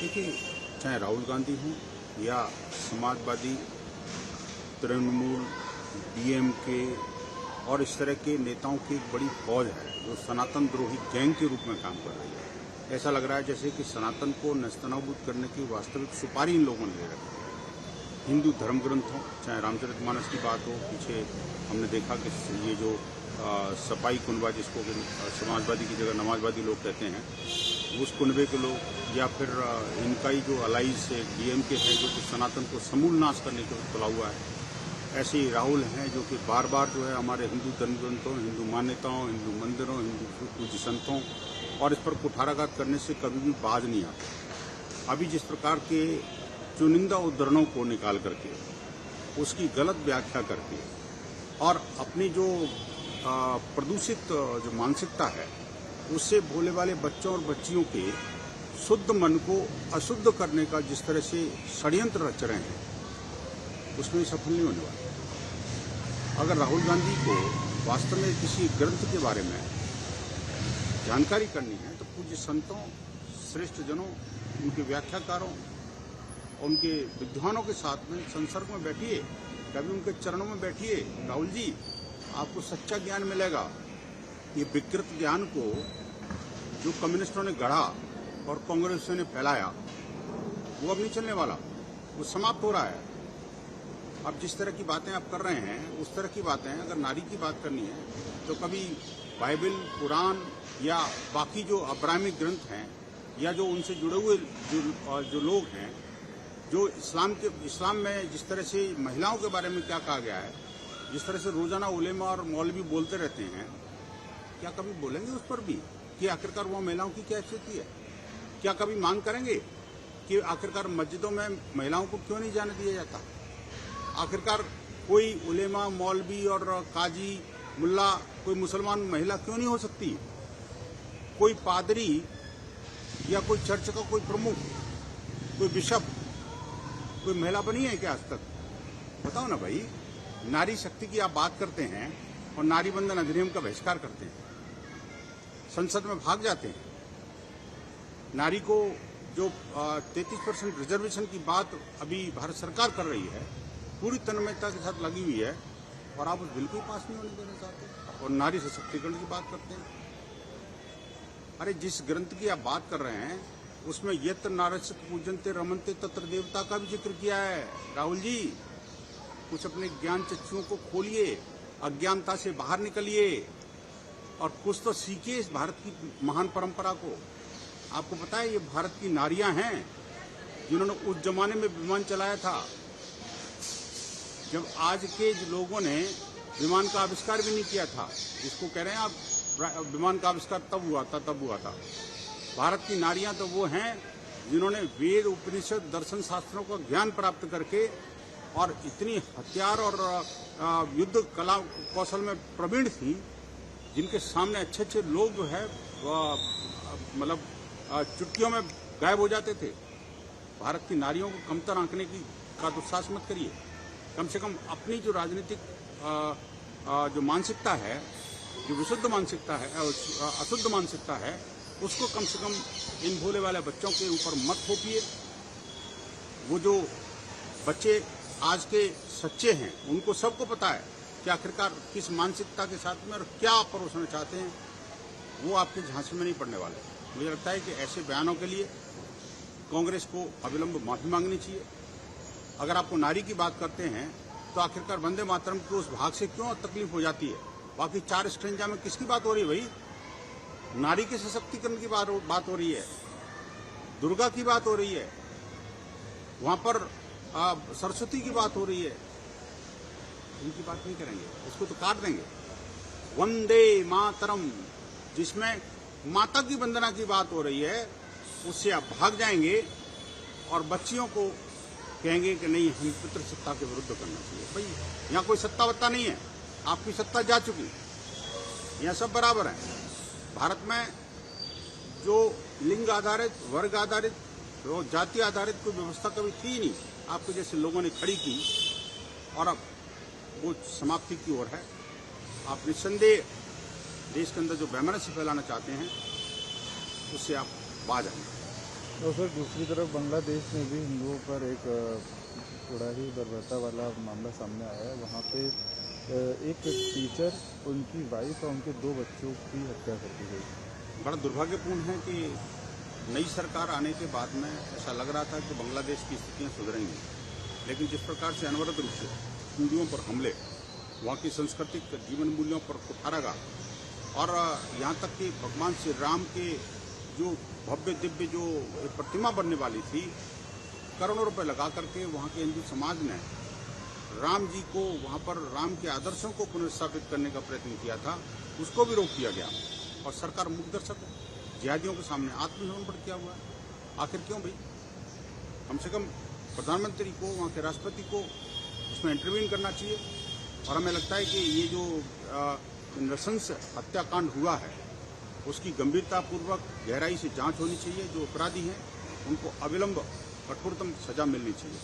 देखिए, चाहे राहुल गांधी हों या समाजवादी, तृणमूल, डीएमके और इस तरह के नेताओं की एक बड़ी फौज है जो सनातन द्रोही गैंग के रूप में काम कर रही है। ऐसा लग रहा है जैसे कि सनातन को नस्तनाबूद करने की वास्तविक सुपारी इन लोगों ने ले रखी है। हिंदू धर्म ग्रंथों, चाहे रामचरितमानस की बात हो, पीछे हमने देखा कि ये जो सपाई कुनबा, जिसको समाजवादी की जगह नमाजवादी लोग कहते हैं, उस कुनबे के लोग, या फिर इनका ही जो अलाइज से डीएमके है जो कि सनातन को समूल नाश करने के लिए तुला हुआ है। ऐसे ही राहुल हैं जो कि बार बार जो है हमारे हिंदू धर्म ग्रंथों, हिंदू मान्यताओं, हिंदू मंदिरों, हिंदू पूज्य संतों और इस पर कुठाराघात करने से कभी भी बाज नहीं आता। अभी जिस प्रकार के चुनिंदा उद्धरणों को निकाल करके उसकी गलत व्याख्या करके और अपनी जो प्रदूषित जो मानसिकता है उससे भोले वाले बच्चों और बच्चियों के शुद्ध मन को अशुद्ध करने का जिस तरह से षड्यंत्र रच रहे हैं, उसमें सफल नहीं होने वाला। अगर राहुल गांधी को वास्तव में किसी ग्रंथ के बारे में जानकारी करनी है तो पूज्य संतों, श्रेष्ठ जनों, उनके व्याख्याकारों, उनके विद्वानों के साथ में संसर्ग में बैठिए, कभी उनके चरणों में बैठिए। राहुल जी, आपको सच्चा ज्ञान मिलेगा। ये विकृत ज्ञान को जो कम्युनिस्टों ने गढ़ा और कांग्रेसियों ने फैलाया, वो अब नहीं चलने वाला, वो समाप्त हो रहा है। अब जिस तरह की बातें आप कर रहे हैं, उस तरह की बातें, अगर नारी की बात करनी है तो कभी बाइबल, कुरान या बाकी जो अब्राहमिक ग्रंथ हैं या जो उनसे जुड़े हुए जो लोग हैं, जो इस्लाम में जिस तरह से महिलाओं के बारे में क्या कहा गया है, जिस तरह से रोजाना उलेमा और मौलवी बोलते रहते हैं, क्या कभी बोलेंगे उस पर भी कि आखिरकार वहाँ महिलाओं की क्या स्थिति है? क्या कभी मांग करेंगे कि आखिरकार मस्जिदों में महिलाओं को क्यों नहीं जाने दिया जाता? आखिरकार कोई उलेमा, मौलवी और काजी, मुल्ला, कोई मुसलमान महिला क्यों नहीं हो सकती? कोई पादरी या कोई चर्च का कोई प्रमुख, कोई बिशप, कोई महिला बनी है क्या आज तक? बताओ ना भाई। नारी शक्ति की आप बात करते हैं और नारी बंधन अधिनियम का बहिष्कार करते हैं, संसद में भाग जाते हैं। नारी को जो 33% रिजर्वेशन की बात अभी भारत सरकार कर रही है, पूरी तन्मयता के साथ लगी हुई है, और आप उस बिल को पास नहीं होने देना चाहते और नारी सशक्तिकरण की बात करते हैं। अरे जिस ग्रंथ की आप बात कर रहे हैं उसमें यत्र नारस्य पूजनते रमनते तत्र देवता का भी जिक्र किया है। राहुल जी, कुछ अपने ज्ञान चक्षुओं को खोलिए, अज्ञानता से बाहर निकलिए और कुछ तो सीखिए इस भारत की महान परंपरा को। आपको पता है ये भारत की नारियां हैं जिन्होंने उस जमाने में विमान चलाया था जब आज के लोगों ने विमान का आविष्कार भी नहीं किया था। जिसको कह रहे हैं आप विमान का आविष्कार तब हुआ था। भारत की नारियां तो वो हैं जिन्होंने वेद, उपनिषद, दर्शन शास्त्रों का ज्ञान प्राप्त करके और इतनी हथियार और युद्ध कला कौशल में प्रवीण थी, जिनके सामने अच्छे अच्छे लोग जो है मतलब चुटकियों में गायब हो जाते थे। भारत की नारियों को कमतर आंकने का दुस्साहस मत करिए। कम से कम अपनी जो राजनीतिक जो मानसिकता है, जो विशुद्ध मानसिकता है, अशुद्ध मानसिकता है, उसको कम से कम इन भोले वाले बच्चों के ऊपर मत थोपिए। वो जो बच्चे आज के सच्चे हैं, उनको सबको पता है कि आखिरकार किस मानसिकता के साथ में और क्या आप परोसना चाहते हैं। वो आपके झांसे में नहीं पड़ने वाले। मुझे लगता है कि ऐसे बयानों के लिए कांग्रेस को अविलंब माफी मांगनी चाहिए। अगर आपको नारी की बात करते हैं तो आखिरकार वंदे मातरम के उस भाग से क्यों तकलीफ हो जाती है? बाकी 4 स्ट्रेंजा में किसकी बात हो रही है भाई? नारी के सशक्तिकरण की बात हो रही है, दुर्गा की बात हो रही है, वहां पर सरस्वती की बात हो रही है। इनकी बात नहीं करेंगे, इसको तो काट देंगे। वंदे मातरम, जिसमें माता की वंदना की बात हो रही है, उससे आप भाग जाएंगे और बच्चियों को कहेंगे कि नहीं, हम पितृसत्ता के विरुद्ध करना चाहिए। भाई यहाँ कोई सत्ता वत्ता नहीं है, आपकी सत्ता जा चुकी, यहाँ सब बराबर है। भारत में जो लिंग आधारित, वर्ग आधारित, जो जाति आधारित कोई व्यवस्था कभी थी ही नहीं। आपके जैसे लोगों ने खड़ी की और अब वो समाप्ति की ओर है। आप निस्संदेह देश के अंदर जो वैमनस्य फैलाना चाहते हैं उससे आप बाज आएंगे। और सर दूसरी तरफ बांग्लादेश में भी हिंदुओं पर एक थोड़ा ही बर्बरता वाला मामला सामने आया है। वहाँ पे एक टीचर, उनकी वाइफ और उनके 2 बच्चों की हत्या कर दी गई। बड़ा दुर्भाग्यपूर्ण है कि नई सरकार आने के बाद में ऐसा लग रहा था कि बांग्लादेश की स्थितियां सुधरेंगी, लेकिन जिस प्रकार से अनवरत रूप से हिंदुओं पर हमले, वहाँ की सांस्कृतिक जीवन मूल्यों पर कुठाराघात और यहाँ तक कि भगवान श्री राम के जो भव्य दिव्य जो प्रतिमा बनने वाली थी, करोड़ों रुपए लगा करके वहाँ के हिंदू समाज ने राम जी को, वहाँ पर राम के आदर्शों को पुनर्स्थापित करने का प्रयत्न किया था, उसको भी रोक दिया गया और सरकार मुख दर्शक जिहादियों के सामने आत्मसमर्पण किया हुआ है। आखिर क्यों भाई? कम से कम प्रधानमंत्री को, वहाँ के राष्ट्रपति को उसमें इंटरवीन करना चाहिए। और हमें लगता है कि ये जो नृशंस हत्याकांड हुआ है उसकी गंभीरतापूर्वक गहराई से जांच होनी चाहिए। जो अपराधी हैं उनको अविलंब कठोरतम सजा मिलनी चाहिए।